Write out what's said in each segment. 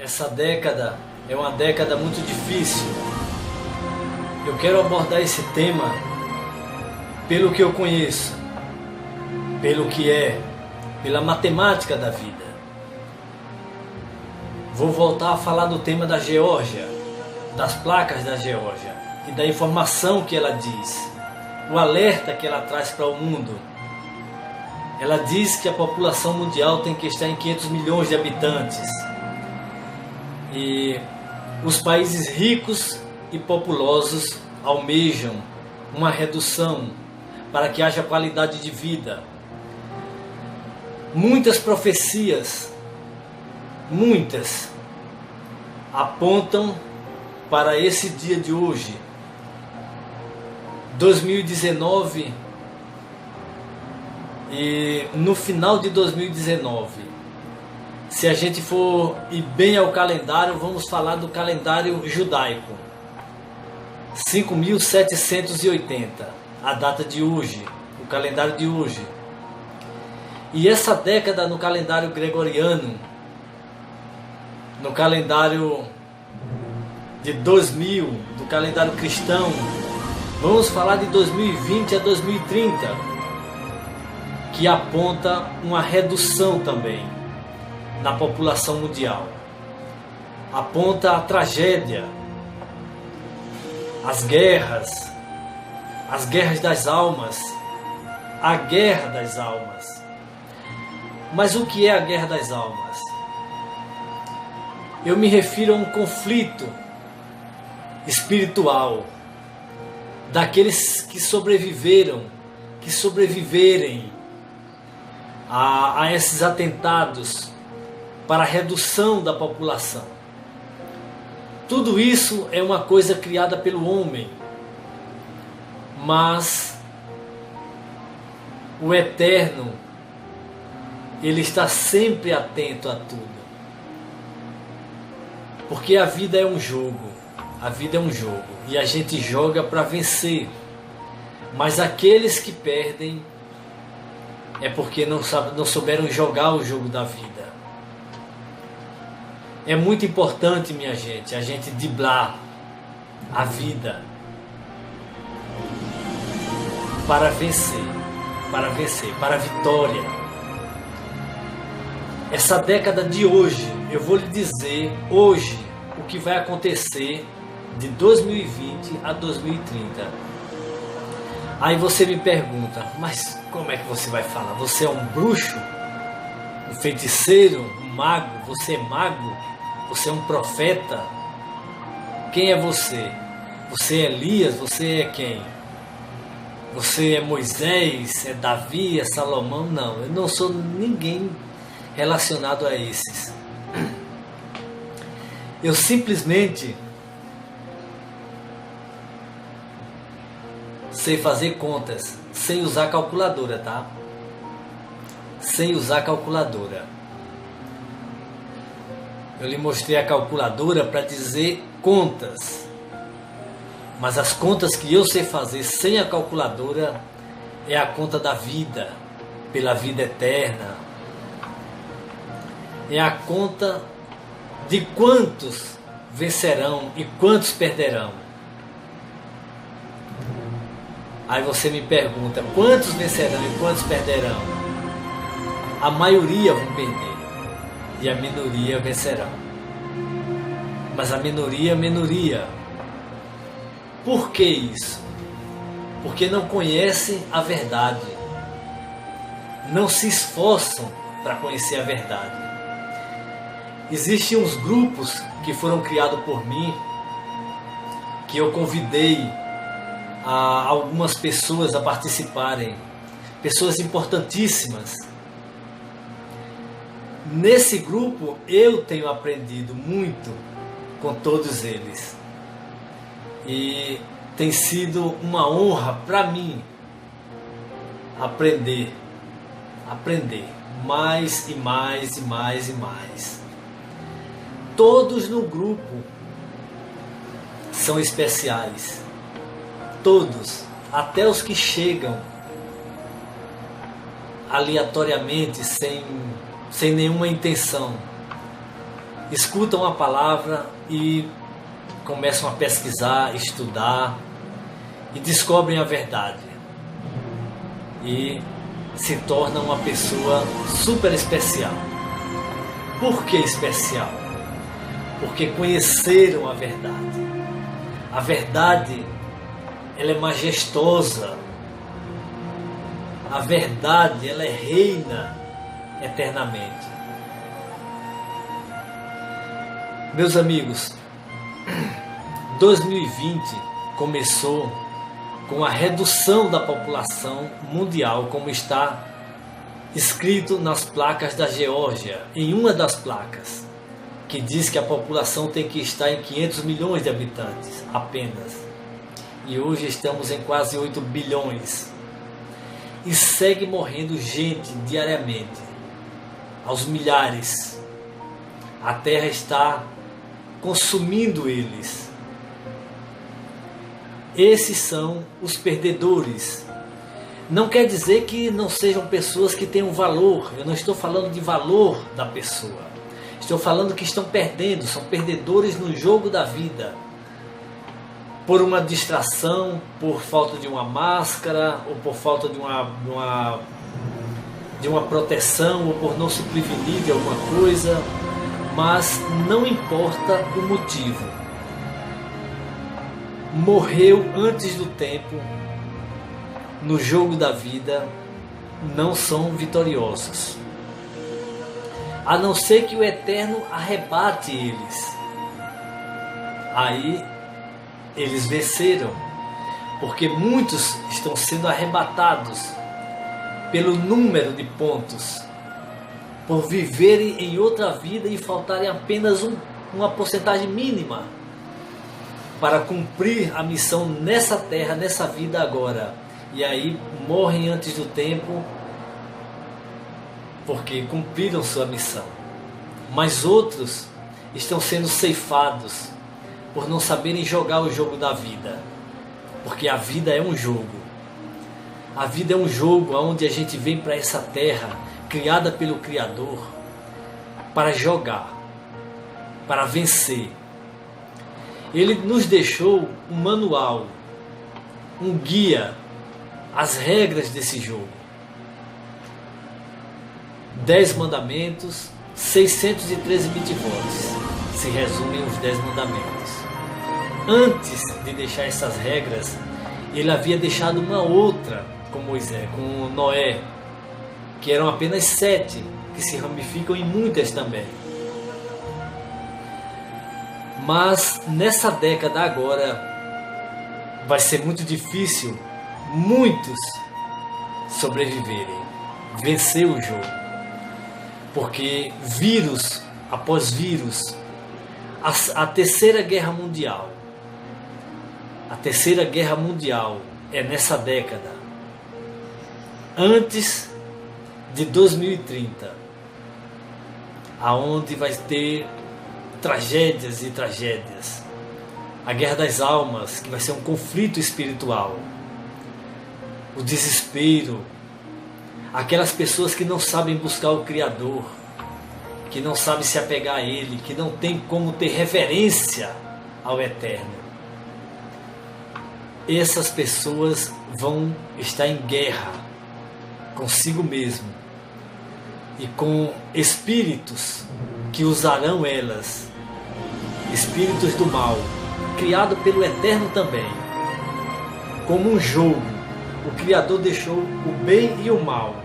Essa década é uma década muito difícil. Eu quero abordar esse tema pelo que eu conheço, pelo que é, pela matemática da vida. Vou voltar a falar do tema da Geórgia, das placas da Geórgia e da informação que ela diz, o alerta que ela traz para o mundo. Ela diz que a população mundial tem que estar em 500 milhões de habitantes. E os países ricos e populosos almejam uma redução para que haja qualidade de vida. Muitas profecias, muitas, apontam para esse dia de hoje, 2019, e no final de 2019. Se a gente for ir bem ao calendário, vamos falar do calendário judaico. 5.780, a data de hoje, o calendário de hoje. E essa década no calendário gregoriano, no calendário de 2000, do calendário cristão, vamos falar de 2020 a 2030, que aponta uma redução também na população mundial. Aponta a tragédia, as guerras das almas, a guerra das almas. Mas o que é a guerra das almas? Eu me refiro a um conflito espiritual daqueles que sobreviveram, que sobreviverem a esses atentados para a redução da população. Tudo isso é uma coisa criada pelo homem, mas o Eterno, Ele está sempre atento a tudo. Porque a vida é um jogo, a vida é um jogo, e a gente joga para vencer. Mas aqueles que perdem é porque não souberam jogar o jogo da vida. É muito importante, minha gente, a gente driblar a vida para vencer, para a vitória. Essa década de hoje, eu vou lhe dizer hoje o que vai acontecer de 2020 a 2030. Aí você me pergunta, mas como é que você vai falar? Você é um bruxo? Um feiticeiro? Um mago? Você é mago? Você é um profeta? Quem é você? Você é Elias? Você é quem? Você é Moisés? É Davi? É Salomão? Não, eu não sou ninguém relacionado a esses. Eu simplesmente sei fazer contas sem usar calculadora, tá? Sem usar calculadora. Eu lhe mostrei a calculadora para dizer contas. Mas as contas que eu sei fazer sem a calculadora é a conta da vida, pela vida eterna. É a conta de quantos vencerão e quantos perderão. Aí você me pergunta, quantos vencerão e quantos perderão? A maioria vão perder e a minoria vencerão. Mas a minoria é minoria. Por que isso? Porque não conhecem a verdade. Não se esforçam para conhecer a verdade. Existem uns grupos que foram criados por mim, que eu convidei algumas pessoas a participarem, pessoas importantíssimas. Nesse grupo eu tenho aprendido muito com todos eles e tem sido uma honra para mim aprender mais e mais e mais e mais. Todos no grupo são especiais. Todos, até os que chegam aleatoriamente, sem nenhuma intenção. escutam a palavra e começam a pesquisar, estudar e descobrem a verdade. E se tornam uma pessoa super especial. Por que especial? Porque conheceram a verdade. A verdade, ela é majestosa. A verdade, ela reina eternamente. Meus amigos, 2020 começou com a redução da população mundial, como está escrito nas placas da Geórgia, em uma das placas, que diz que a população tem que estar em 500 milhões de habitantes apenas. E hoje estamos em quase 8 bilhões. E segue morrendo gente diariamente, aos milhares. A terra está consumindo eles. Esses são os perdedores. Não quer dizer que não sejam pessoas que tenham valor. Eu não estou falando de valor da pessoa. Estou falando que estão perdendo, são perdedores no jogo da vida. Por uma distração, por falta de uma máscara, ou por falta de uma proteção, ou por não se prevenir de alguma coisa. Mas não importa o motivo. Morreu antes do tempo, no jogo da vida, não são vitoriosos. A não ser que o Eterno arrebate eles. Aí eles venceram, porque muitos estão sendo arrebatados pelo número de pontos, por viverem em outra vida e faltarem apenas uma porcentagem mínima para cumprir a missão nessa terra, nessa vida agora. E aí morrem antes do tempo, porque cumpriram sua missão. Mas outros estão sendo ceifados por não saberem jogar o jogo da vida. Porque a vida é um jogo. A vida é um jogo onde a gente vem para essa terra, criada pelo Criador, para jogar, para vencer. Ele nos deixou um manual, um guia, as regras desse jogo. 10 mandamentos, 613 mitzvot, se resumem os 10 mandamentos. Antes de deixar essas regras, ele havia deixado uma outra com Moisés, com Noé, que eram apenas 7, que se ramificam em muitas também. Mas nessa década agora vai ser muito difícil muitos sobreviverem, vencer o jogo. Porque vírus após vírus, a Terceira Guerra Mundial, é nessa década, antes de 2030, aonde vai ter tragédias e tragédias. A Guerra das Almas, que vai ser um conflito espiritual. O desespero. Aquelas pessoas que não sabem buscar o Criador, que não sabem se apegar a Ele, que não tem como ter reverência ao Eterno. Essas pessoas vão estar em guerra consigo mesmo e com espíritos que usarão elas, espíritos do mal, criado pelo Eterno também, como um jogo. O Criador deixou o bem e o mal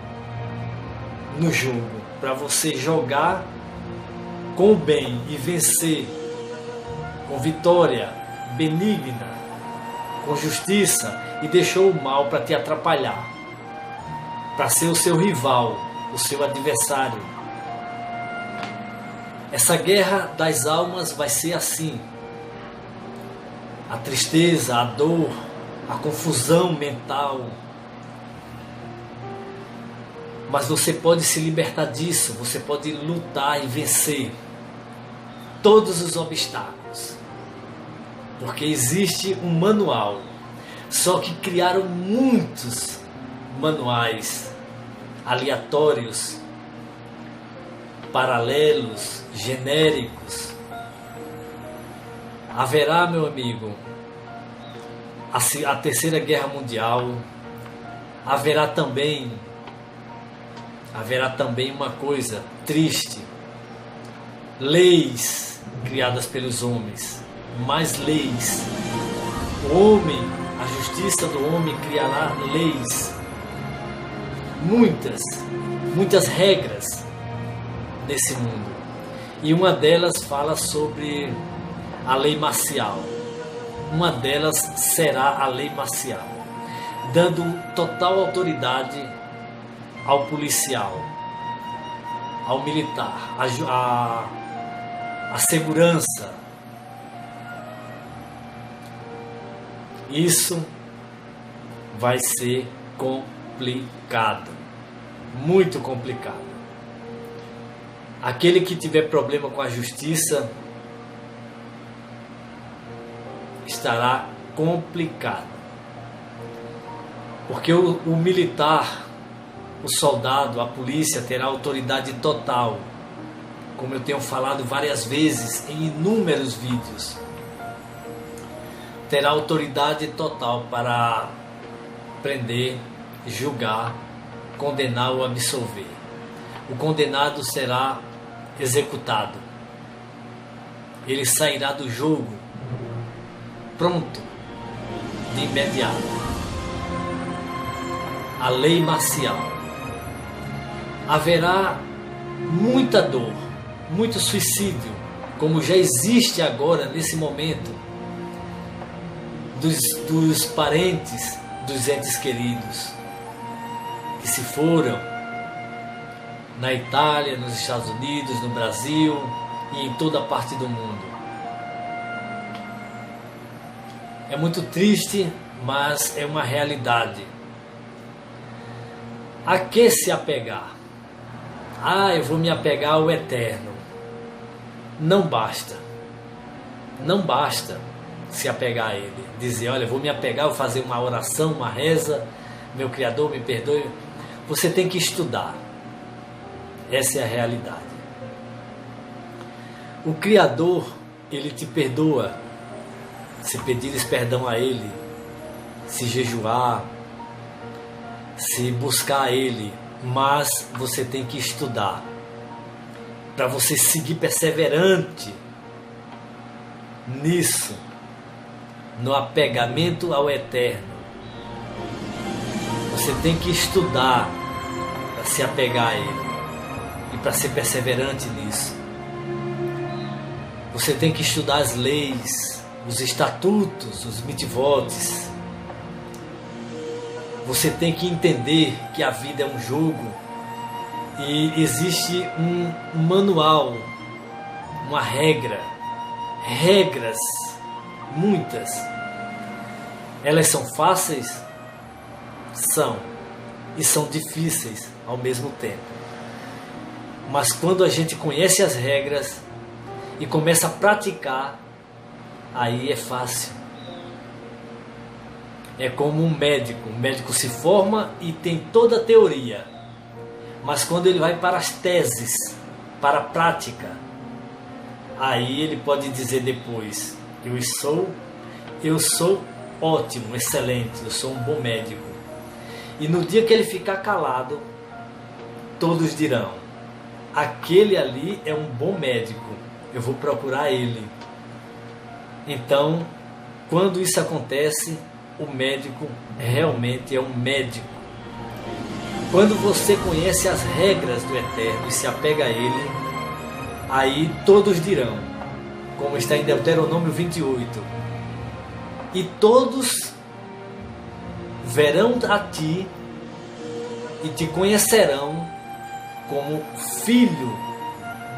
no jogo, para você jogar com o bem e vencer com vitória benigna, com justiça, e deixou o mal para te atrapalhar, para ser o seu rival, o seu adversário. Essa guerra das almas vai ser assim. A tristeza, a dor, a confusão mental. Mas você pode se libertar disso, você pode lutar e vencer todos os obstáculos. Porque existe um manual. Só que criaram muitos manuais aleatórios paralelos, genéricos. Haverá, meu amigo, a Terceira Guerra Mundial. Haverá também uma coisa triste: leis criadas pelos homens, mais leis. O homem, a justiça do homem criará leis, muitas regras nesse mundo. E uma delas fala sobre a lei marcial. Uma delas será a lei marcial, dando total autoridade ao policial, ao militar, a segurança. Isso vai ser complicado, muito complicado. Aquele que tiver problema com a justiça estará complicado, porque o militar, o soldado, a polícia terá autoridade total, como eu tenho falado várias vezes em inúmeros vídeos. Terá autoridade total para prender, julgar, condenar ou absolver. O condenado será executado. Ele sairá do jogo pronto, de imediato. A lei marcial. Haverá muita dor, muito suicídio, como já existe agora, nesse momento, dos parentes dos entes queridos que se foram na Itália, nos Estados Unidos, no Brasil e em toda parte do mundo. É muito triste, mas é uma realidade. A que se apegar? Eu vou me apegar ao eterno. Não basta. Não basta se apegar a Ele. Dizer, olha, eu vou me apegar, vou fazer uma oração, uma reza, meu Criador me perdoe. Você tem que estudar. Essa é a realidade. O Criador, Ele te perdoa se pedires perdão a Ele, se jejuar, se buscar a Ele, mas você tem que estudar para você seguir perseverante nisso, no apegamento ao eterno. Você tem que estudar para se apegar a Ele e para ser perseverante nisso. Você tem que estudar as leis, os estatutos, os mitzvot. Você tem que entender que a vida é um jogo e existe um manual, uma regra, regras, muitas. Elas são fáceis? São. E são difíceis ao mesmo tempo. Mas quando a gente conhece as regras e começa a praticar, aí é fácil. É como um médico se forma e tem toda a teoria, mas quando ele vai para as teses, para a prática, aí ele pode dizer depois, eu sou ótimo, excelente, eu sou um bom médico. E no dia que ele ficar calado, todos dirão, aquele ali é um bom médico, eu vou procurar ele. Então, quando isso acontece, o médico realmente é um médico. Quando você conhece as regras do Eterno e se apega a Ele, aí todos dirão, como está em Deuteronômio 28, e todos verão a ti e te conhecerão como filho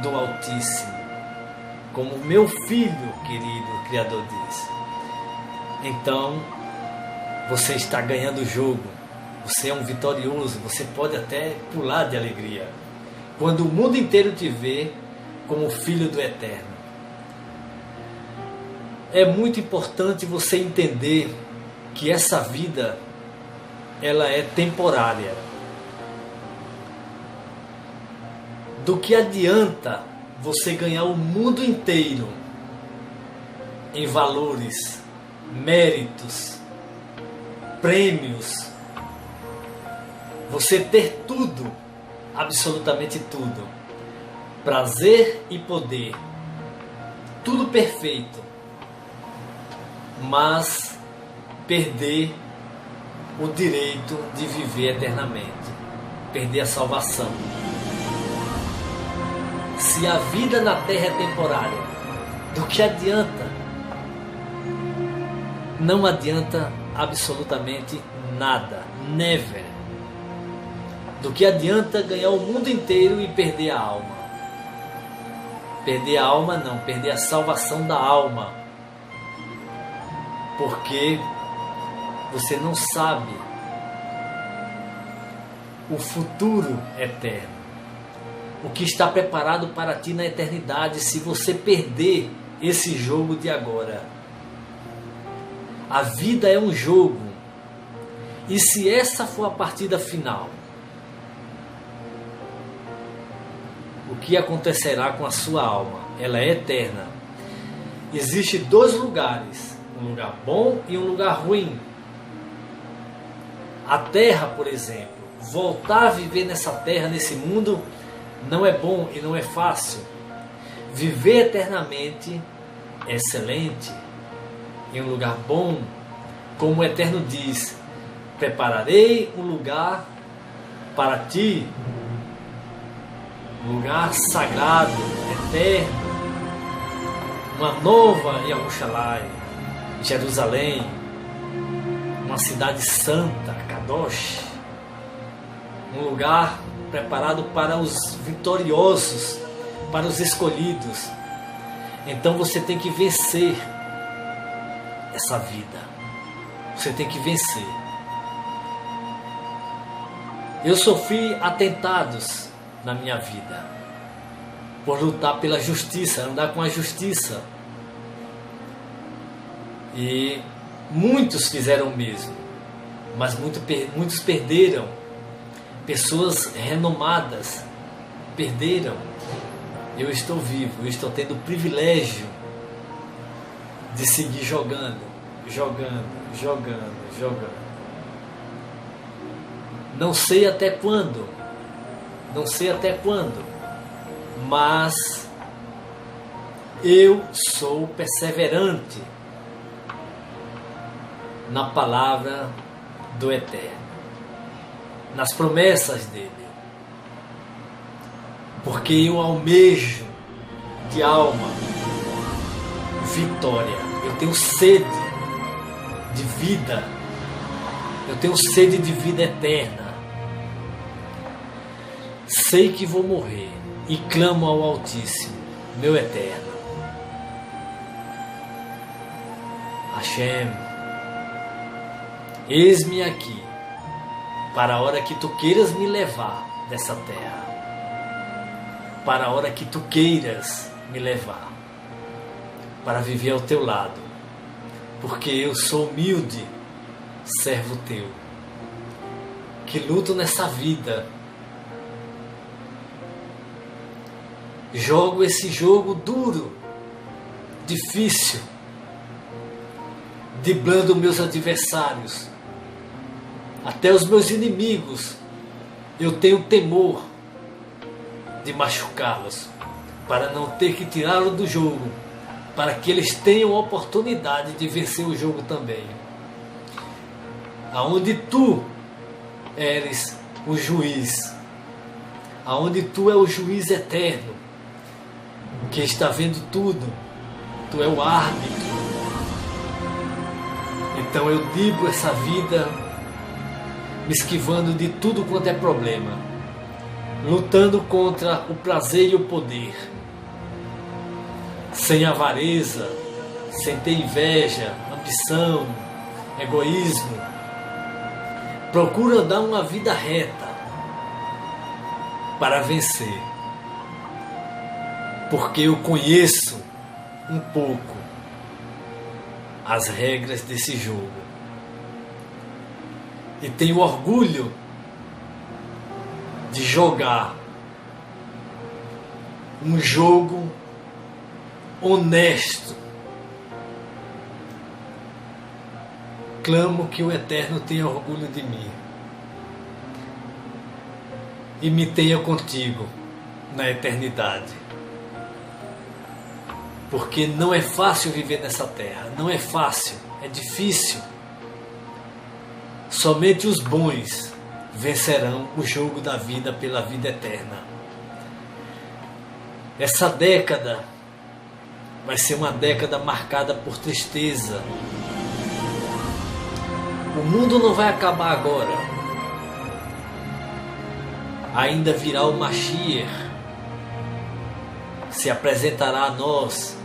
do Altíssimo, como meu filho querido, o Criador diz. Então, você está ganhando o jogo, você é um vitorioso, você pode até pular de alegria, quando o mundo inteiro te vê como filho do Eterno. É muito importante você entender que essa vida, ela é temporária. Do que adianta você ganhar o mundo inteiro em valores, méritos, prêmios, você ter tudo, absolutamente tudo, prazer e poder, tudo perfeito, mas perder o direito de viver eternamente, perder a salvação. Se a vida na Terra é temporária, do que adianta? Não adianta absolutamente nada, never. Do que adianta ganhar o mundo inteiro e perder a alma? Perder a alma não, perder a salvação da alma. Porque você não sabe o futuro eterno. O que está preparado para ti na eternidade se você perder esse jogo de agora. A vida é um jogo. E se essa for a partida final, o que acontecerá com a sua alma? Ela é eterna. Existem dois lugares, um lugar bom e um lugar ruim. A terra, por exemplo, voltar a viver nessa terra, nesse mundo, não é bom e não é fácil. Viver eternamente é excelente, em um lugar bom, como o Eterno diz: prepararei um lugar para ti, um lugar sagrado, eterno, uma nova Yerushalayim, Jerusalém, uma cidade santa, Kadosh, um lugar preparado para os vitoriosos, para os escolhidos. Então você tem que vencer essa vida. Você tem que vencer. Eu sofri atentados na minha vida por lutar pela justiça, andar com a justiça. E muitos fizeram o mesmo, mas muitos perderam. Pessoas renomadas perderam. Eu estou vivo, eu estou tendo o privilégio de seguir jogando. Não sei até quando, mas eu sou perseverante na palavra do Eterno, nas promessas dele, porque eu almejo de alma vitória. Eu tenho sede de vida, eu tenho sede de vida eterna. Sei que vou morrer e clamo ao Altíssimo, meu Eterno: Hashem, eis-me aqui, para a hora que tu queiras me levar dessa terra, para a hora que tu queiras me levar, para viver ao teu lado, porque eu sou humilde, servo teu, que luto nessa vida, jogo esse jogo duro, difícil, driblando meus adversários, até os meus inimigos. Eu tenho temor de machucá-los, para não ter que tirá-los do jogo, para que eles tenham a oportunidade de vencer o jogo também. Aonde tu eres o juiz, aonde tu é o juiz eterno, que está vendo tudo, tu é o árbitro. Então eu digo essa vida, me esquivando de tudo quanto é problema, lutando contra o prazer e o poder, sem avareza, sem ter inveja, ambição, egoísmo. Procuro andar uma vida reta para vencer, porque eu conheço um pouco as regras desse jogo e tenho orgulho de jogar um jogo honesto. Clamo que o Eterno tenha orgulho de mim e me tenha contigo na eternidade. Porque não é fácil viver nessa terra, não é fácil, é difícil. Somente os bons vencerão o jogo da vida pela vida eterna. Essa década vai ser uma década marcada por tristeza. O mundo não vai acabar agora. Ainda virá o Mashiach, se apresentará a nós.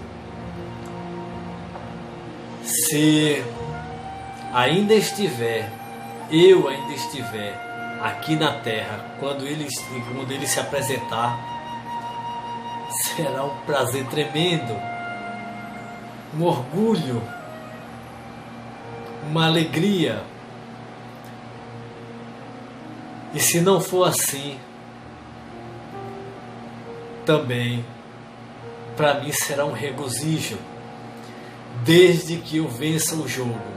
Se ainda estiver, eu ainda estiver aqui na terra, quando ele se apresentar, será um prazer tremendo, um orgulho, uma alegria. E se não for assim, também para mim será um regozijo, desde que eu vença o jogo.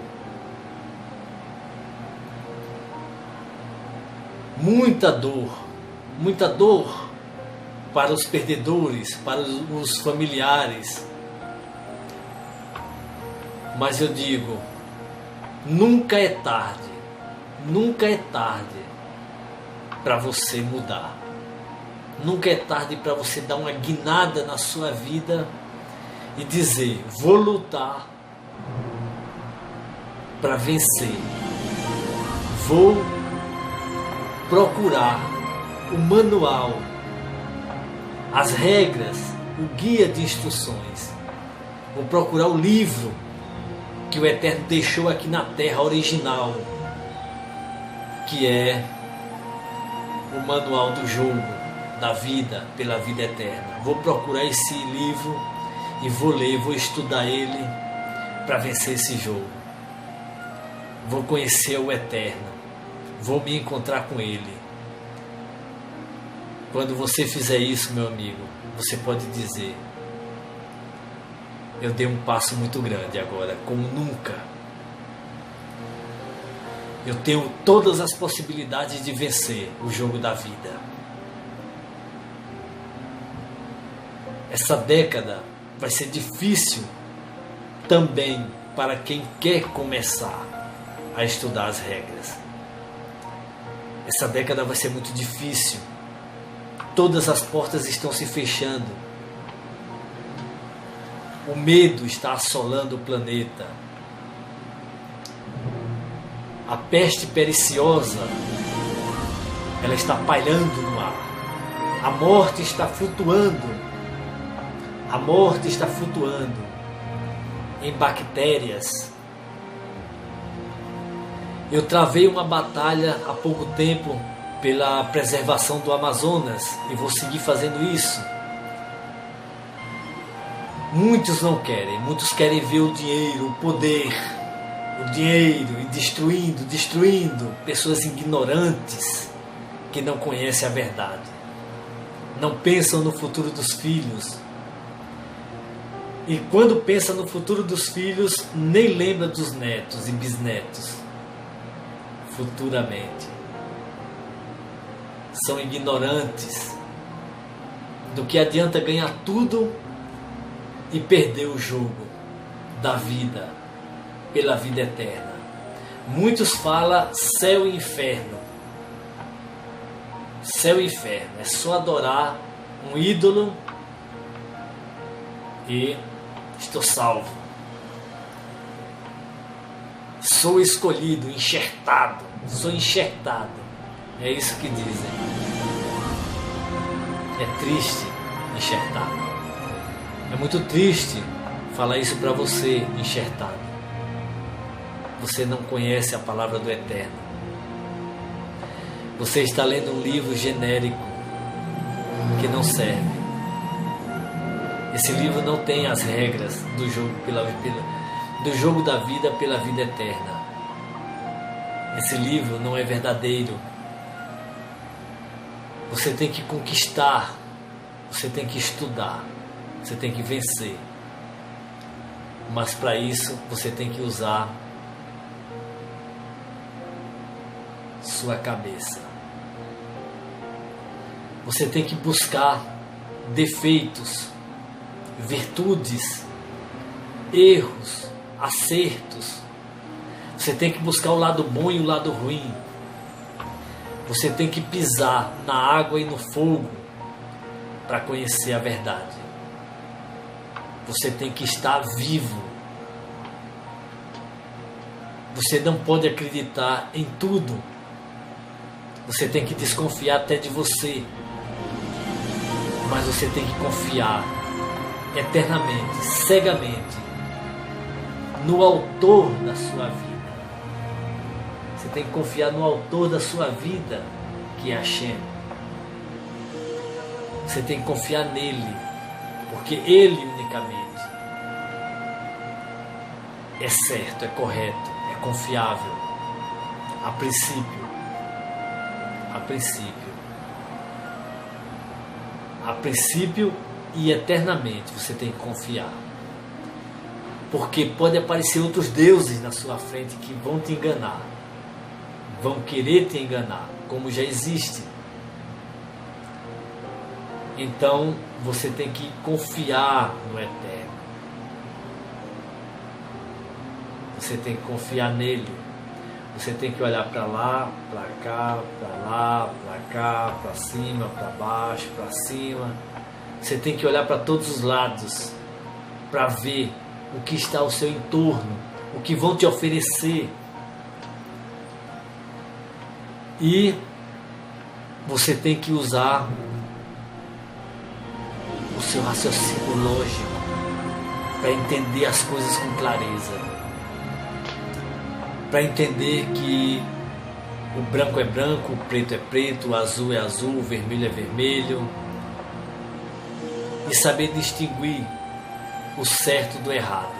Muita dor para os perdedores, para os familiares. Mas eu digo, nunca é tarde para você mudar. Nunca é tarde para você dar uma guinada na sua vida e dizer, vou lutar para vencer. Vou procurar o manual, as regras, o guia de instruções. Vou procurar o livro que o Eterno deixou aqui na terra, original, que é o manual do jogo da vida pela vida eterna. Vou procurar esse livro e vou ler, vou estudar ele para vencer esse jogo. Vou conhecer o Eterno, vou me encontrar com ele. Quando você fizer isso, meu amigo, você pode dizer, eu dei um passo muito grande agora, como nunca. Eu tenho todas as possibilidades de vencer o jogo da vida. Essa década vai ser difícil também para quem quer começar a estudar as regras. Essa década vai ser muito difícil. Todas as portas estão se fechando. O medo está assolando o planeta. A peste periciosa, ela está pairando no ar. A morte está flutuando. A morte está flutuando em bactérias. Eu travei uma batalha há pouco tempo pela preservação do Amazonas e vou seguir fazendo isso. Muitos não querem, muitos querem ver o dinheiro, o poder, o dinheiro e destruindo pessoas ignorantes que não conhecem a verdade, não pensam no futuro dos filhos. E quando pensa no futuro dos filhos, nem lembra dos netos e bisnetos. Futuramente. São ignorantes. Do que adianta ganhar tudo e perder o jogo da vida pela vida eterna. Muitos falam céu e inferno. Céu e inferno. É só adorar um ídolo e estou salvo. Sou escolhido, enxertado. Sou enxertado. É isso que dizem. É triste enxertado. É muito triste falar isso para você, enxertado. Você não conhece a palavra do Eterno. Você está lendo um livro genérico que não serve. Esse livro não tem as regras do jogo, do jogo da vida pela vida eterna. Esse livro não é verdadeiro. Você tem que conquistar Você tem que estudar, você tem que vencer. Mas para isso você tem que usar sua cabeça. Você tem que buscar defeitos, virtudes, erros, acertos. Você tem que buscar o lado bom e o lado ruim. Você tem que pisar na água e no fogo para conhecer a verdade. Você tem que estar vivo. Você não pode acreditar em tudo. Você tem que desconfiar até de você. Mas você tem que confiar eternamente, cegamente, no autor da sua vida. Você tem que confiar no autor da sua vida, que é Hashem. Você tem que confiar nele, porque ele unicamente é certo, é correto, é confiável. A princípio, e eternamente você tem que confiar. Porque pode aparecer outros deuses na sua frente que vão te enganar, vão querer te enganar, como já existe. Então você tem que confiar no Eterno. Você tem que confiar nele. Você tem que olhar para lá, para cá, para lá, para cá, para cima, para baixo, para cima. Você tem que olhar para todos os lados para ver o que está ao seu entorno, o que vão te oferecer. E você tem que usar o seu raciocínio lógico para entender as coisas com clareza. Para entender que o branco é branco, o preto é preto, o azul é azul, o vermelho é vermelho. E saber distinguir o certo do errado.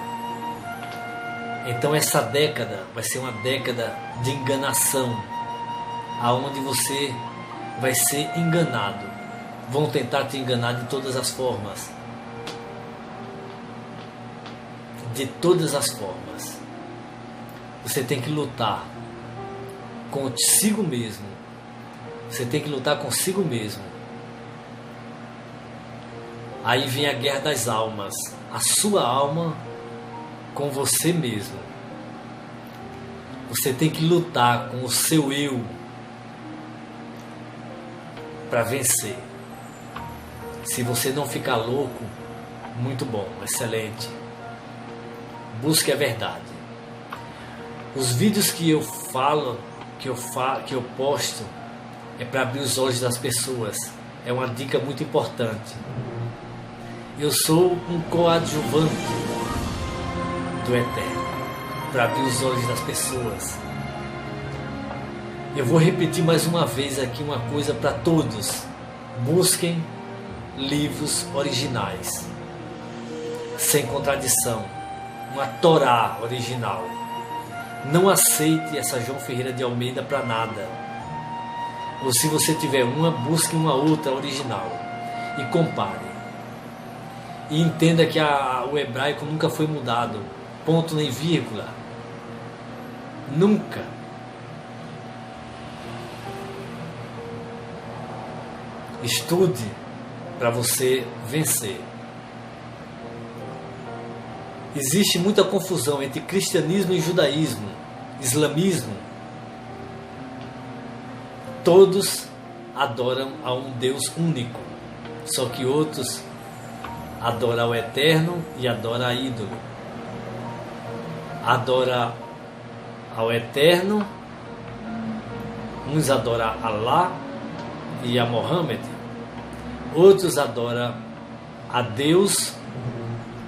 Então essa década vai ser uma década de enganação, aonde você vai ser enganado. Vão tentar te enganar de todas as formas. De todas as formas. Você tem que lutar consigo mesmo. Você tem que lutar consigo mesmo. Aí vem a guerra das almas. A sua alma com você mesmo. Você tem que lutar com o seu eu para vencer. Se você não ficar louco, muito bom, excelente. Busque a verdade. Os vídeos que eu falo, que eu posto, é para abrir os olhos das pessoas. É uma dica muito importante. Eu sou um coadjuvante do Eterno, para abrir os olhos das pessoas. Eu vou repetir mais uma vez aqui uma coisa para todos. Busquem livros originais, sem contradição, uma Torá original. Não aceite essa João Ferreira de Almeida para nada. Ou se você tiver uma, busque uma outra original e compare. E entenda que o hebraico nunca foi mudado, ponto nem vírgula. Nunca. Estude para você vencer. Existe muita confusão entre cristianismo e judaísmo, islamismo. Todos adoram a um Deus único, só que outros adoram ao Eterno e adoram a ídolo. Adora ao Eterno, uns adoram a Allah e a Mohammed, outros adoram a Deus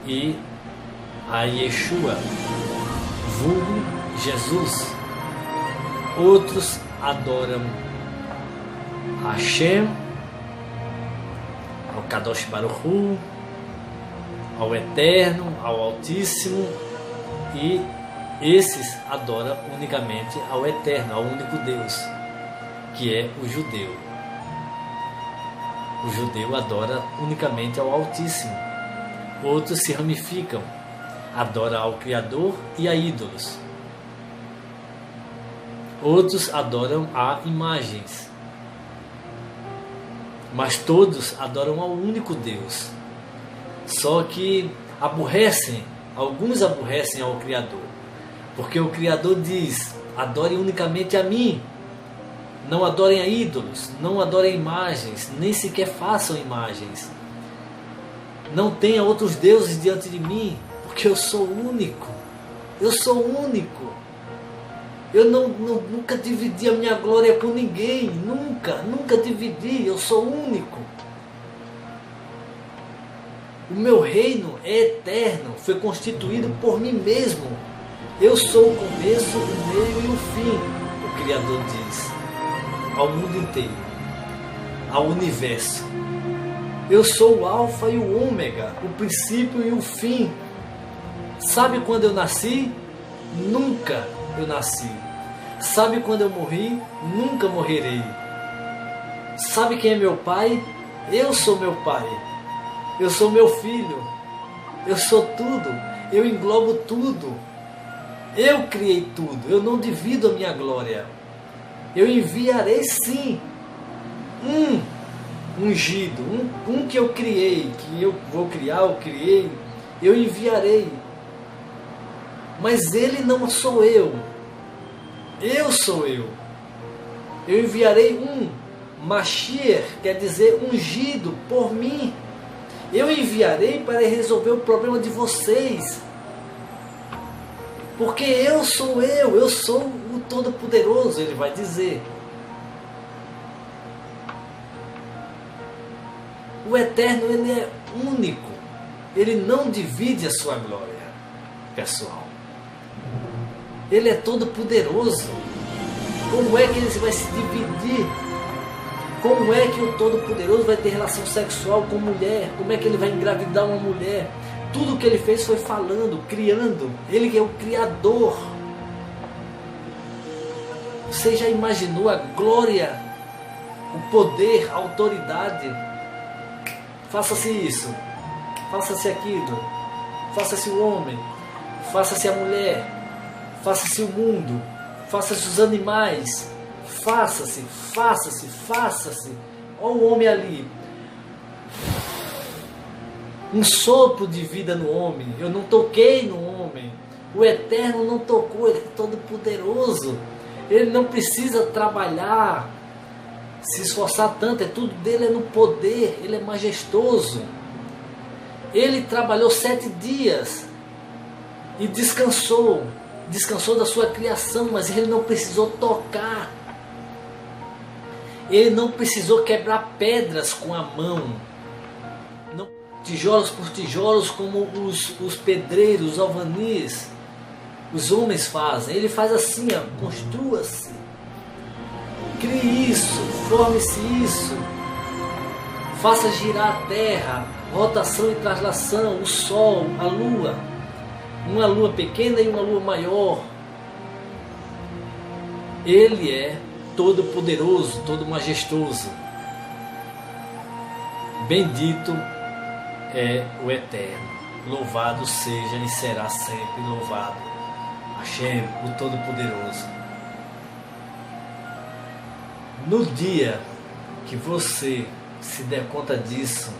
e a Yeshua, vulgo Jesus. Outros adoram a Hashem, ao Kadosh Baruch Hu, ao Eterno, ao Altíssimo, e esses adoram unicamente ao Eterno, ao único Deus, que é o judeu. O judeu adora unicamente ao Altíssimo. Outros se ramificam, adora ao Criador e a ídolos. Outros adoram a imagens. Mas todos adoram ao único Deus. Só que alguns aborrecem ao Criador. Porque o Criador diz: adorem unicamente a mim. Não adorem a ídolos, não adorem imagens, nem sequer façam imagens. Não tenha outros deuses diante de mim, porque eu sou único. Eu sou único. Eu nunca dividi a minha glória com ninguém. Nunca dividi. Eu sou único. O meu reino é eterno. Foi constituído por mim mesmo. Eu sou o começo, o meio e o fim. O Criador diz ao mundo inteiro, ao universo. Eu sou o alfa e o ômega, o princípio e o fim. Sabe quando eu nasci? Nunca eu nasci. Sabe quando eu morri? Nunca morrerei. Sabe quem é meu pai? Eu sou meu pai. Eu sou meu filho. Eu sou tudo. Eu englobo tudo. Eu criei tudo. Eu não divido a minha glória. Eu enviarei sim um ungido, um que eu criei, que eu vou criar, eu criei, eu enviarei. Mas ele não sou eu. Eu sou eu. Eu enviarei um Mashiach, quer dizer ungido por mim. Eu enviarei para resolver o problema de vocês. Porque eu sou o Todo-Poderoso, ele vai dizer. O Eterno, ele é único. Ele não divide a sua glória, pessoal. Ele é todo-poderoso. Como é que ele vai se dividir? Como é que o Todo-Poderoso vai ter relação sexual com mulher? Como é que ele vai engravidar uma mulher? Tudo que ele fez foi falando, criando. Ele é o Criador. Você já imaginou a glória, o poder, a autoridade? Faça-se isso, faça-se aquilo, faça-se o homem, faça-se a mulher, faça-se o mundo, faça-se os animais, faça-se. Olha o homem ali. Um sopro de vida no homem. Eu não toquei no homem. O Eterno não tocou, ele é todo poderoso. Ele não precisa trabalhar, se esforçar tanto, tudo dele é no poder, ele é majestoso. Ele trabalhou 7 dias e descansou da sua criação, mas ele não precisou tocar. Ele não precisou quebrar pedras com a mão, não, tijolos por tijolos, como os pedreiros, os albanis, os homens fazem. Ele faz assim, ó, construa-se, crie isso, forme-se isso, faça girar a terra, rotação e translação, o sol, a lua, uma lua pequena e uma lua maior. Ele é todo poderoso, todo majestoso. Bendito é o Eterno, louvado seja e será sempre louvado Hashem, o Todo-Poderoso. No dia que você se der conta disso,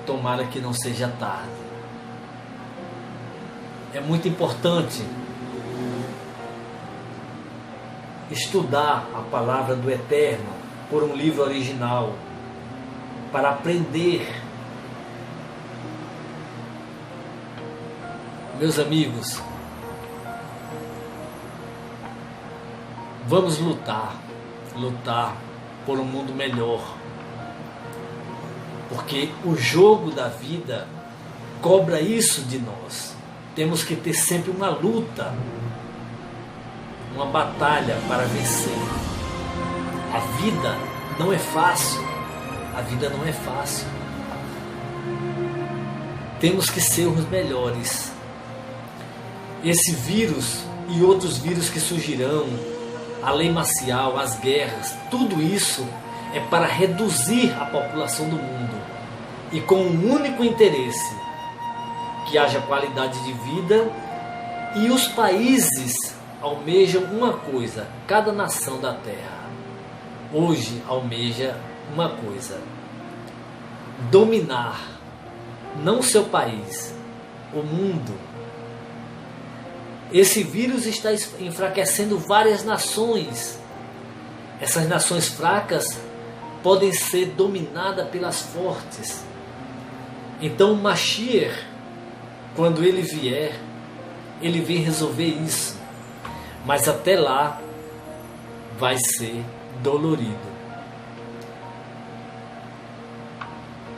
tomara que não seja tarde. É muito importante estudar a palavra do Eterno por um livro original, para aprender. Meus amigos, vamos lutar por um mundo melhor, porque o jogo da vida cobra isso de nós. Temos que ter sempre uma luta, uma batalha para vencer. A vida não é fácil. A vida não é fácil. Temos que ser os melhores. Esse vírus e outros vírus que surgirão, a lei marcial, as guerras, tudo isso é para reduzir a população do mundo e com um único interesse: que haja qualidade de vida. E os países almejam uma coisa, cada nação da Terra hoje almeja uma coisa: dominar não seu país, o mundo. Esse vírus está enfraquecendo várias nações. Essas nações fracas podem ser dominadas pelas fortes. Então o Mashiach, quando ele vier, ele vem resolver isso. Mas até lá vai ser dolorido.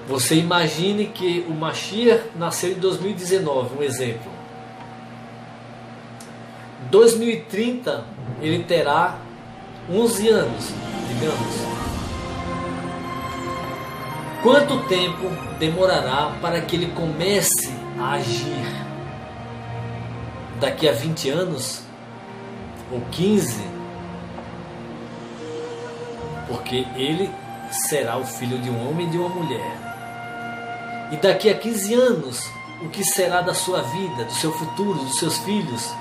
Você imagine que o Mashiach nasceu em 2019, um exemplo. 2030 ele terá 11 anos, digamos. Quanto tempo demorará para que ele comece a agir? Daqui a 20 anos? Ou 15? Porque ele será o filho de um homem e de uma mulher. E daqui a 15 anos, o que será da sua vida, do seu futuro, dos seus filhos?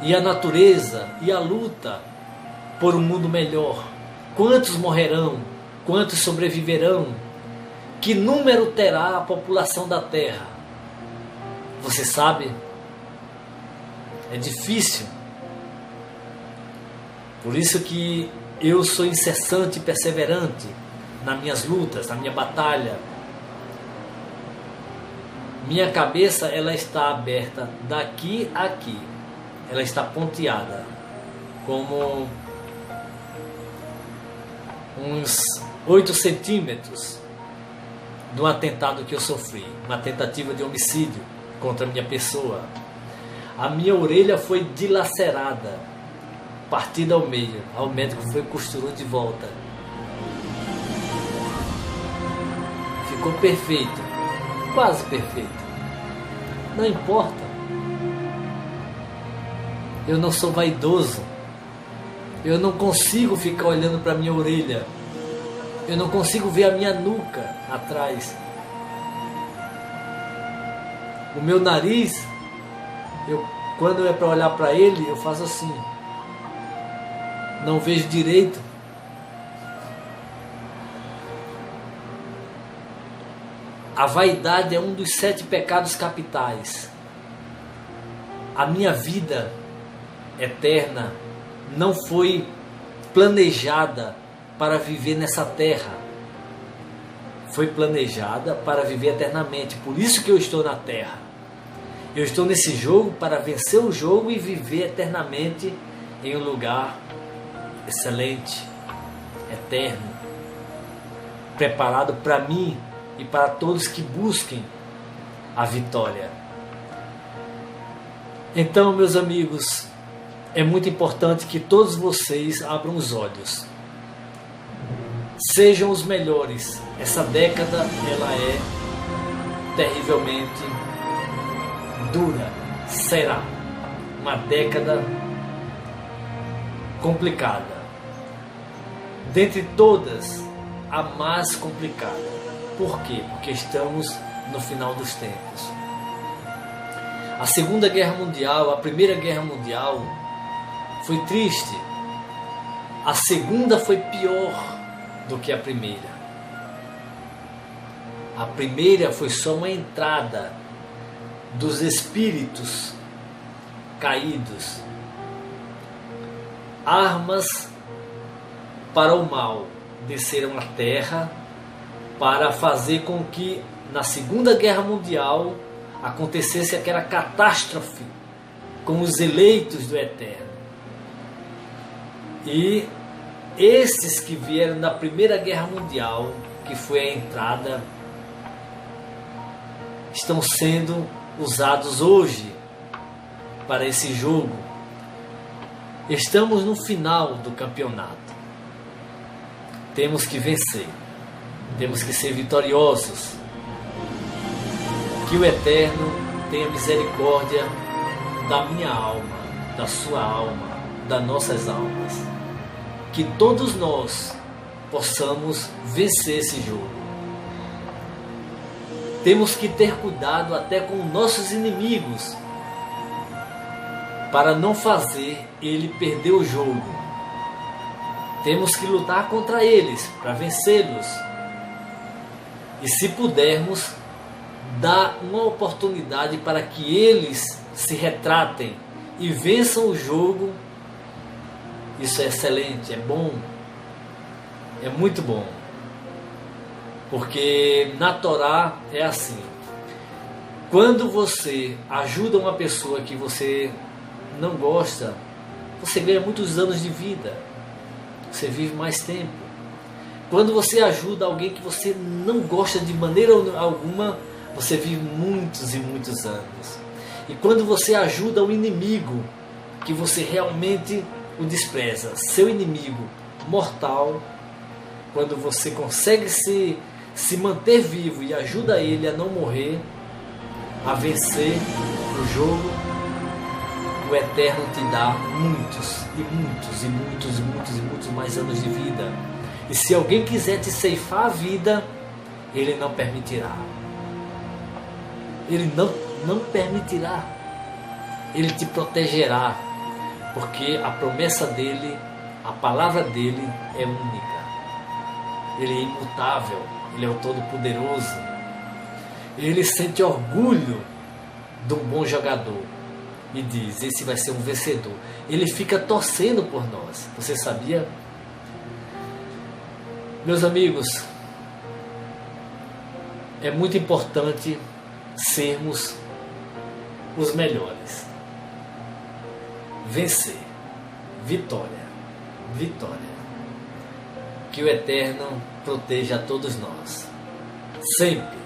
E a natureza, e a luta por um mundo melhor? Quantos morrerão? Quantos sobreviverão? Que número terá a população da Terra? Você sabe? É difícil. Por isso que eu sou incessante e perseverante nas minhas lutas, na minha batalha. Minha cabeça, ela está aberta daqui a aqui. Ela está ponteada, como uns 8 centímetros do atentado que eu sofri, uma tentativa de homicídio contra a minha pessoa. A minha orelha foi dilacerada, partida ao meio. O médico foi e costurou de volta. Ficou perfeito, quase perfeito. Não importa. Eu não sou vaidoso. Eu não consigo ficar olhando para minha orelha. Eu não consigo ver a minha nuca atrás. O meu nariz, quando é para olhar para ele, eu faço assim. Não vejo direito. A vaidade é um dos 7 pecados capitais. A minha vida eterna não foi planejada para viver nessa terra. Foi planejada para viver eternamente. Por isso que eu estou na terra. Eu estou nesse jogo para vencer o jogo e viver eternamente em um lugar excelente, eterno, preparado para mim e para todos que busquem a vitória. Então, meus amigos, é muito importante que todos vocês abram os olhos. Sejam os melhores. Essa década, ela é terrivelmente dura. Será uma década complicada. Dentre todas, a mais complicada. Por quê? Porque estamos no final dos tempos. A Segunda Guerra Mundial, a Primeira Guerra Mundial foi triste. A segunda foi pior do que a primeira. A primeira foi só uma entrada dos espíritos caídos. Armas para o mal desceram à terra para fazer com que na Segunda Guerra Mundial acontecesse aquela catástrofe com os eleitos do Eterno. E esses que vieram da Primeira Guerra Mundial, que foi a entrada, estão sendo usados hoje para esse jogo. Estamos no final do campeonato. Temos que vencer. Temos que ser vitoriosos. Que o Eterno tenha misericórdia da minha alma, da sua alma, das nossas almas. Que todos nós possamos vencer esse jogo. Temos que ter cuidado até com nossos inimigos, para não fazer ele perder o jogo. Temos que lutar contra eles para vencê-los. E se pudermos, dar uma oportunidade para que eles se retratem e vençam o jogo. Isso é excelente, é bom, é muito bom. Porque na Torá é assim: quando você ajuda uma pessoa que você não gosta, você ganha muitos anos de vida, você vive mais tempo. Quando você ajuda alguém que você não gosta de maneira alguma, você vive muitos e muitos anos. E quando você ajuda um inimigo que você realmente o despreza, seu inimigo mortal, quando você consegue se manter vivo e ajuda ele a não morrer, a vencer o jogo, o Eterno te dá muitos e muitos e muitos e muitos e muitos mais anos de vida. E se alguém quiser te ceifar a vida, ele não permitirá. Ele não permitirá. Ele te protegerá, porque a promessa dele, a palavra dele é única. Ele é imutável, ele é o Todo-Poderoso. Ele sente orgulho de um bom jogador e diz: esse vai ser um vencedor. Ele fica torcendo por nós. Você sabia? Meus amigos, é muito importante sermos os melhores. Vencer. Vitória. Vitória. Que o Eterno proteja a todos nós. Sempre.